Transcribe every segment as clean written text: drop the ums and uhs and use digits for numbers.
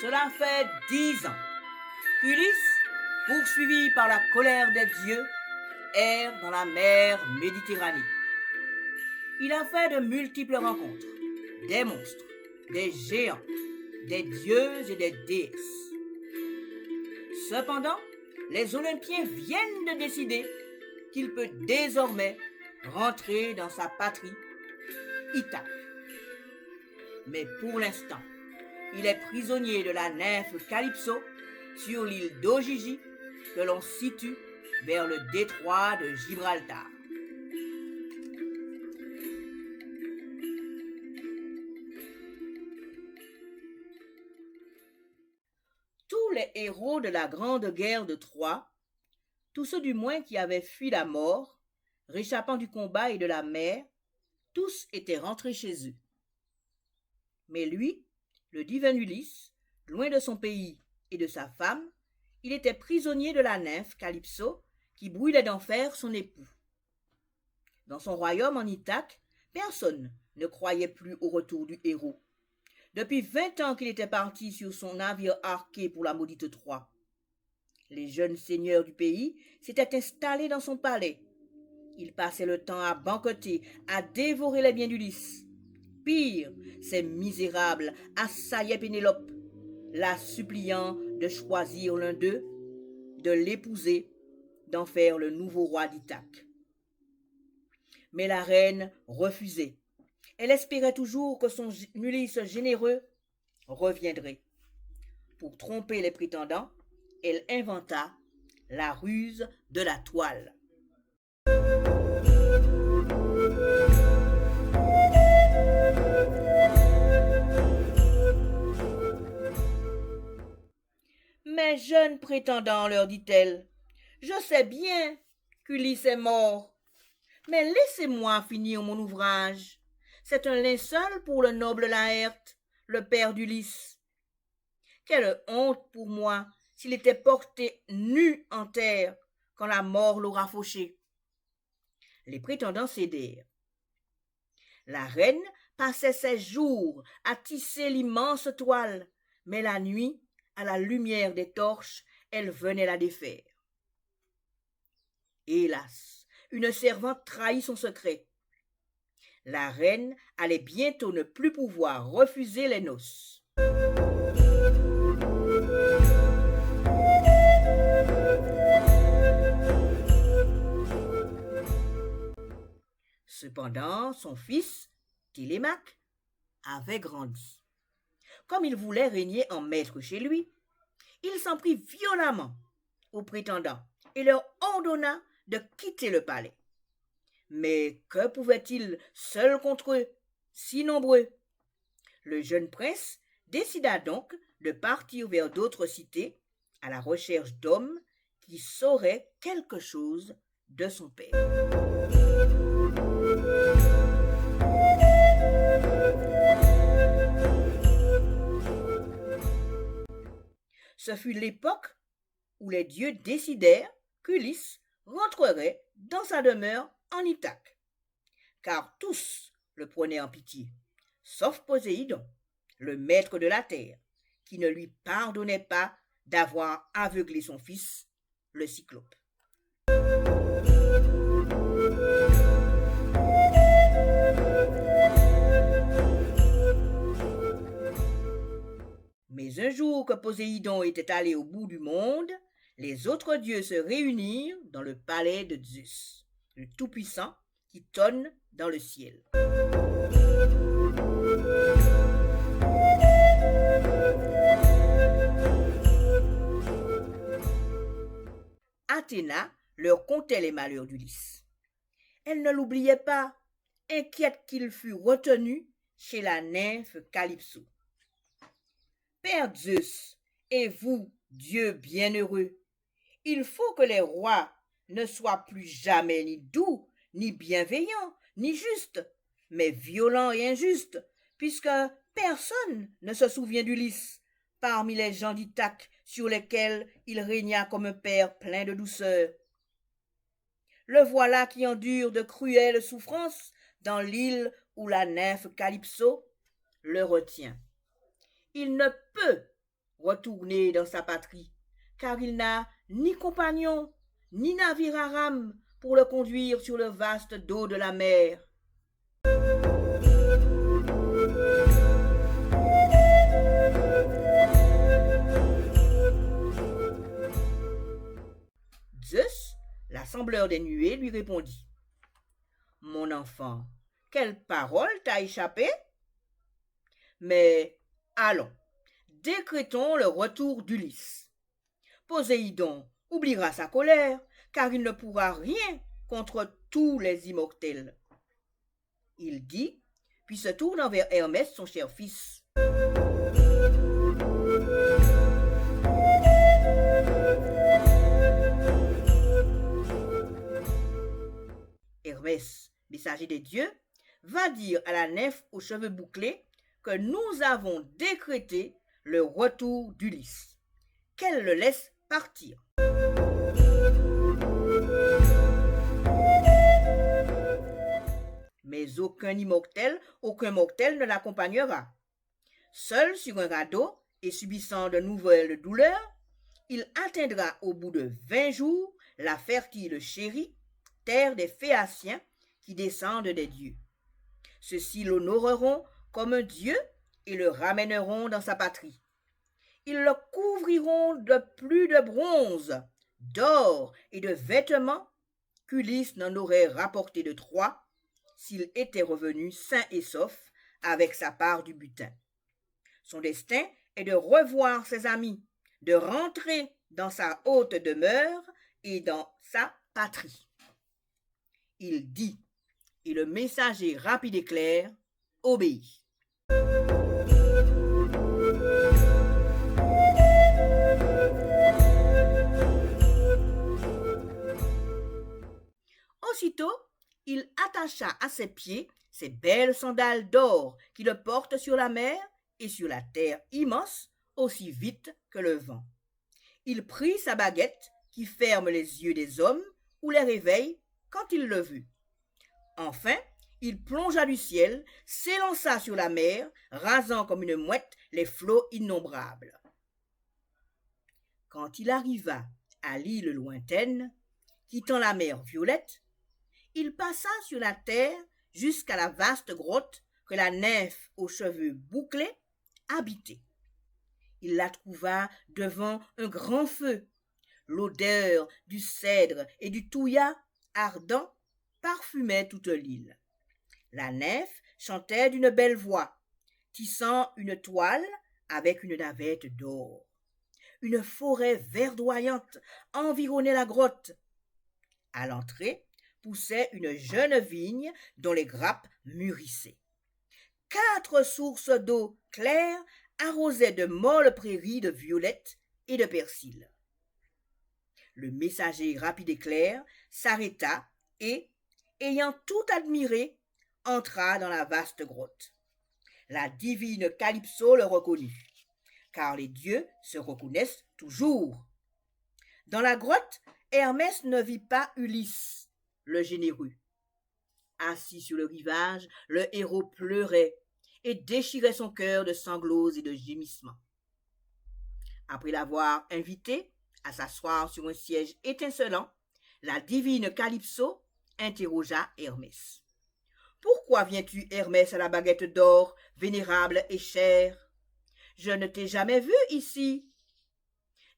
Cela fait 10 ans qu'Ulysse, poursuivi par la colère des dieux, erre dans la mer Méditerranée. Il a fait de multiples rencontres, des monstres, des géants, des dieux et des déesses. Cependant, les Olympiens viennent de décider qu'il peut désormais rentrer dans sa patrie, Ithaque. Mais pour l'instant, il est prisonnier de la nymphe Calypso sur l'île d'Ogygie que l'on situe vers le détroit de Gibraltar. Tous les héros de la grande guerre de Troie, tous ceux du moins qui avaient fui la mort, réchappant du combat et de la mer, tous étaient rentrés chez eux. Mais lui, le divin Ulysse, loin de son pays et de sa femme, il était prisonnier de la nymphe Calypso qui brûlait d'enfer son époux. Dans son royaume en Ithaque, personne ne croyait plus au retour du héros. Depuis 20 ans qu'il était parti sur son navire arqué pour la maudite Troie. Les jeunes seigneurs du pays s'étaient installés dans son palais. Ils passaient le temps à banqueter, à dévorer les biens d'Ulysse. Pire, ces misérables assaillaient Pénélope, la suppliant de choisir l'un d'eux, de l'épouser, d'en faire le nouveau roi d'Ithaque. Mais la reine refusait. Elle espérait toujours que son Ulysse généreux reviendrait. Pour tromper les prétendants, elle inventa la ruse de la toile. Mes jeunes prétendants, leur dit-elle, je sais bien qu'Ulysse est mort, mais laissez-moi finir mon ouvrage. C'est un linceul pour le noble Laërte, le père d'Ulysse. Quelle honte pour moi s'il était porté nu en terre quand la mort l'aura fauché. Les prétendants cédèrent. La reine passait ses jours à tisser l'immense toile, mais la nuit, à la lumière des torches, elle venait la défaire. Hélas, une servante trahit son secret. La reine allait bientôt ne plus pouvoir refuser les noces. Cependant, son fils, Télémaque, avait grandi. Comme il voulait régner en maître chez lui, il s'en prit violemment aux prétendants et leur ordonna de quitter le palais. Mais que pouvait-il seul contre eux, si nombreux? Le jeune prince décida donc de partir vers d'autres cités à la recherche d'hommes qui sauraient quelque chose de son père. Ce fut l'époque où les dieux décidèrent qu'Ulysse rentrerait dans sa demeure en Ithaque, car tous le prenaient en pitié, sauf Poséidon, le maître de la terre, qui ne lui pardonnait pas d'avoir aveuglé son fils, le Cyclope. Mais un jour que Poséidon était allé au bout du monde, les autres dieux se réunirent dans le palais de Zeus, le Tout-Puissant qui tonne dans le ciel. Athéna leur contait les malheurs d'Ulysse. Elle ne l'oubliait pas, inquiète qu'il fût retenu chez la nymphe Calypso. Père Zeus, et vous, Dieu bienheureux, il faut que les rois ne soient plus jamais ni doux, ni bienveillants, ni justes, mais violents et injustes, puisque personne ne se souvient d'Ulysse parmi les gens d'Ithaque sur lesquels il régna comme un père plein de douceur. Le voilà qui endure de cruelles souffrances dans l'île où la nymphe Calypso le retient. Il ne peut retourner dans sa patrie, car il n'a ni compagnon, ni navire à rame pour le conduire sur le vaste dos de la mer. Zeus, l'assembleur des nuées, lui répondit. Mon enfant, quelle parole t'a échappé? Mais allons, décrétons le retour d'Ulysse. Poséidon oubliera sa colère, car il ne pourra rien contre tous les immortels. Il dit, puis se tourne vers Hermès, son cher fils. Hermès, messager des dieux, va dire à la nymphe aux cheveux bouclés que nous avons décrété le retour d'Ulysse, qu'elle le laisse partir. Mais aucun mortel ne l'accompagnera. Seul sur un radeau et subissant de nouvelles douleurs, il atteindra au bout de 20 jours la fertile Chérie, terre des Phéaciens qui descendent des dieux. Ceux-ci l'honoreront comme un dieu et le ramèneront dans sa patrie. Ils le couvriront de plus de bronze, d'or et de vêtements qu'Ulysse n'en aurait rapporté de Troie s'il était revenu sain et sauf avec sa part du butin. Son destin est de revoir ses amis, de rentrer dans sa haute demeure et dans sa patrie. Il dit, et le messager rapide et clair obéit. Aussitôt, il attacha à ses pieds ses belles sandales d'or qui le portent sur la mer et sur la terre immense aussi vite que le vent. Il prit sa baguette qui ferme les yeux des hommes ou les réveille quand il le veut. Enfin, il plongea du ciel, s'élança sur la mer, rasant comme une mouette les flots innombrables. Quand il arriva à l'île lointaine, quittant la mer violette, il passa sur la terre jusqu'à la vaste grotte que la nymphe aux cheveux bouclés habitait. Il la trouva devant un grand feu. L'odeur du cèdre et du thuya ardent parfumait toute l'île. La nymphe chantait d'une belle voix, tissant une toile avec une navette d'or. Une forêt verdoyante environnait la grotte. À l'entrée poussait une jeune vigne dont les grappes mûrissaient. 4 sources d'eau claire arrosaient de molles prairies de violettes et de persil. Le messager rapide et clair s'arrêta et, ayant tout admiré, entra dans la vaste grotte. La divine Calypso le reconnut, car les dieux se reconnaissent toujours. Dans la grotte, Hermès ne vit pas Ulysse, le généreux. Assis sur le rivage, le héros pleurait et déchirait son cœur de sanglots et de gémissements. Après l'avoir invité à s'asseoir sur un siège étincelant, la divine Calypso interrogea Hermès. « Pourquoi viens-tu, Hermès, à la baguette d'or, vénérable et chère? Je ne t'ai jamais vu ici.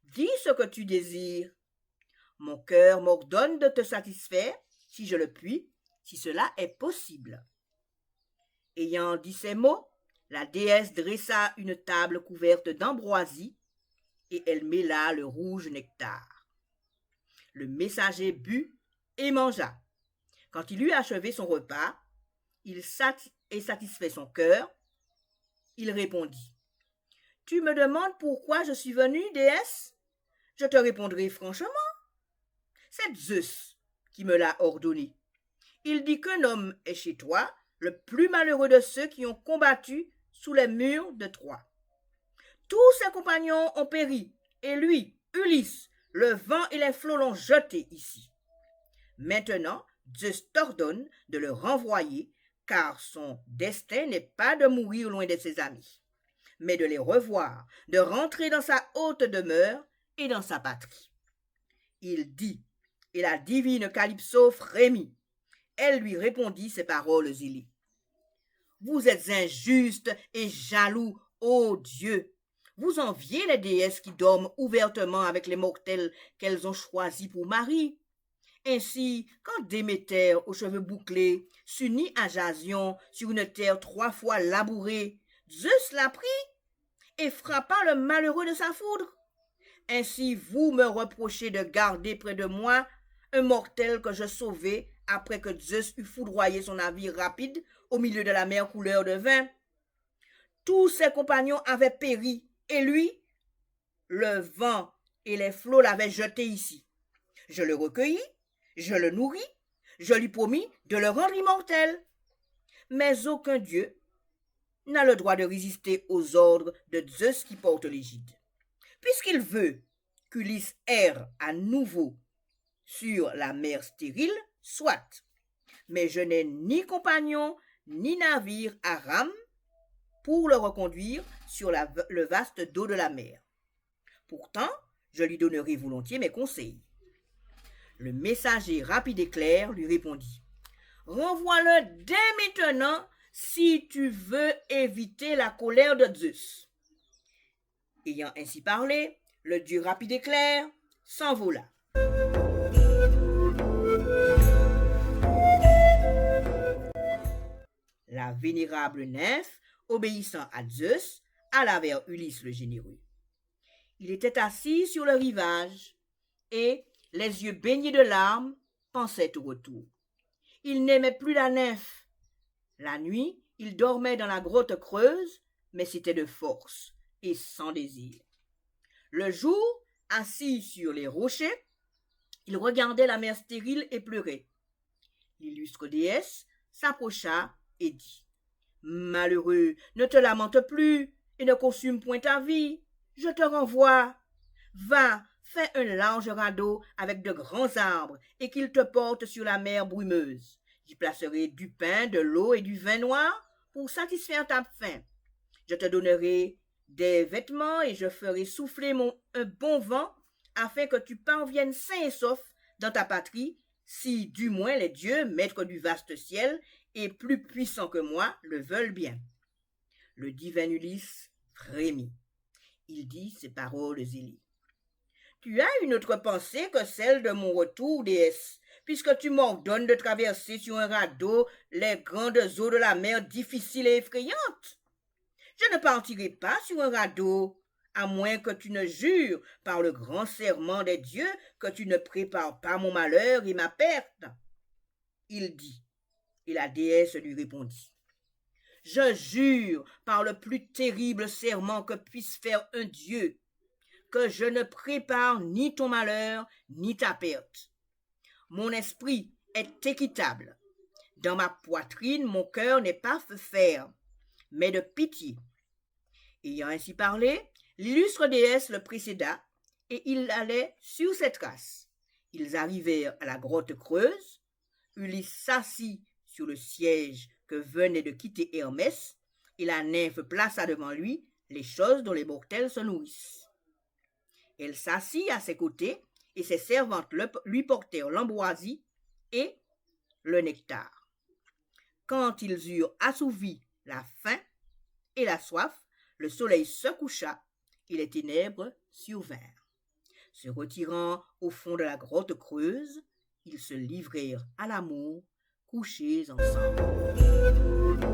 Dis ce que tu désires. Mon cœur m'ordonne de te satisfaire, si je le puis, si cela est possible. » Ayant dit ces mots, la déesse dressa une table couverte d'ambroisie et elle mêla le rouge nectar. Le messager but et mangea. Quand il eut achevé son repas, il satisfait son cœur. Il répondit. « Tu me demandes pourquoi je suis venu, déesse? Je te répondrai franchement. C'est Zeus qui me l'a ordonné. Il dit qu'un homme est chez toi, le plus malheureux de ceux qui ont combattu sous les murs de Troie. Tous ses compagnons ont péri, et lui, Ulysse, le vent et les flots l'ont jeté ici. Maintenant, Zeus t'ordonne de le renvoyer, car son destin n'est pas de mourir loin de ses amis. mais de les revoir, de rentrer dans sa haute demeure et dans sa patrie. Il dit, et la divine Calypso frémit. Elle lui répondit ces paroles zélées. Vous êtes injuste et jaloux, ô Dieu. Vous enviez les déesses qui dorment ouvertement avec les mortels qu'elles ont choisis pour mari. Ainsi, quand Déméter, aux cheveux bouclés, s'unit à Jasion sur une terre 3 fois labourée, Zeus la prit et frappa le malheureux de sa foudre. Ainsi, vous me reprochez de garder près de moi un mortel que je sauvai après que Zeus eut foudroyé son navire rapide au milieu de la mer couleur de vin. Tous ses compagnons avaient péri, et lui, le vent et les flots l'avaient jeté ici. Je le recueillis, je le nourris, je lui promis de le rendre immortel. Mais aucun dieu n'a le droit de résister aux ordres de Zeus qui porte l'égide. Puisqu'il veut qu'Ulysse erre à nouveau sur la mer stérile, soit. Mais je n'ai ni compagnon ni navire à rame pour le reconduire sur le vaste dos de la mer. Pourtant, je lui donnerai volontiers mes conseils. Le messager rapide et clair lui répondit. Renvoie-le dès maintenant si tu veux éviter la colère de Zeus. Ayant ainsi parlé, le dieu rapide et clair s'envola. La vénérable nymphe, obéissant à Zeus, alla vers Ulysse le généreux. Il était assis sur le rivage et, les yeux baignés de larmes, pensait au retour. Il n'aimait plus la nymphe. La nuit, il dormait dans la grotte creuse, mais c'était de force et sans désir. Le jour, assis sur les rochers, il regardait la mer stérile et pleurait. L'illustre déesse s'approcha et dit « Malheureux, ne te lamente plus et ne consume point ta vie. Je te renvoie. Va, fais un large radeau avec de grands arbres et qu'il te porte sur la mer brumeuse. J'y placerai du pain, de l'eau et du vin noir pour satisfaire ta faim. Je te donnerai des vêtements et je ferai souffler un bon vent afin que tu parviennes sain et sauf dans ta patrie, si du moins les dieux, maîtres du vaste ciel et plus puissants que moi, le veulent bien. » Le divin Ulysse frémit. Il dit ces paroles zélées. « Tu as une autre pensée que celle de mon retour, déesse, puisque tu m'ordonnes de traverser sur un radeau les grandes eaux de la mer difficiles et effrayantes. Je ne partirai pas sur un radeau, à moins que tu ne jures par le grand serment des dieux que tu ne prépares pas mon malheur et ma perte. » Il dit, et la déesse lui répondit. « Je jure par le plus terrible serment que puisse faire un dieu, que je ne prépare ni ton malheur ni ta perte. Mon esprit est équitable. Dans ma poitrine, mon cœur n'est pas de fer, mais de pitié. » Ayant ainsi parlé, l'illustre déesse le précéda, et il allait sur ses traces. Ils arrivèrent à la grotte creuse. Ulysse s'assit sur le siège que venait de quitter Hermès, et la nymphe plaça devant lui les choses dont les mortels se nourrissent. Elle s'assit à ses côtés, et ses servantes lui portèrent l'ambroisie et le nectar. Quand ils eurent assouvi la faim et la soif, le soleil se coucha et les ténèbres survinrent. Se retirant au fond de la grotte creuse, ils se livrèrent à l'amour, couchés ensemble.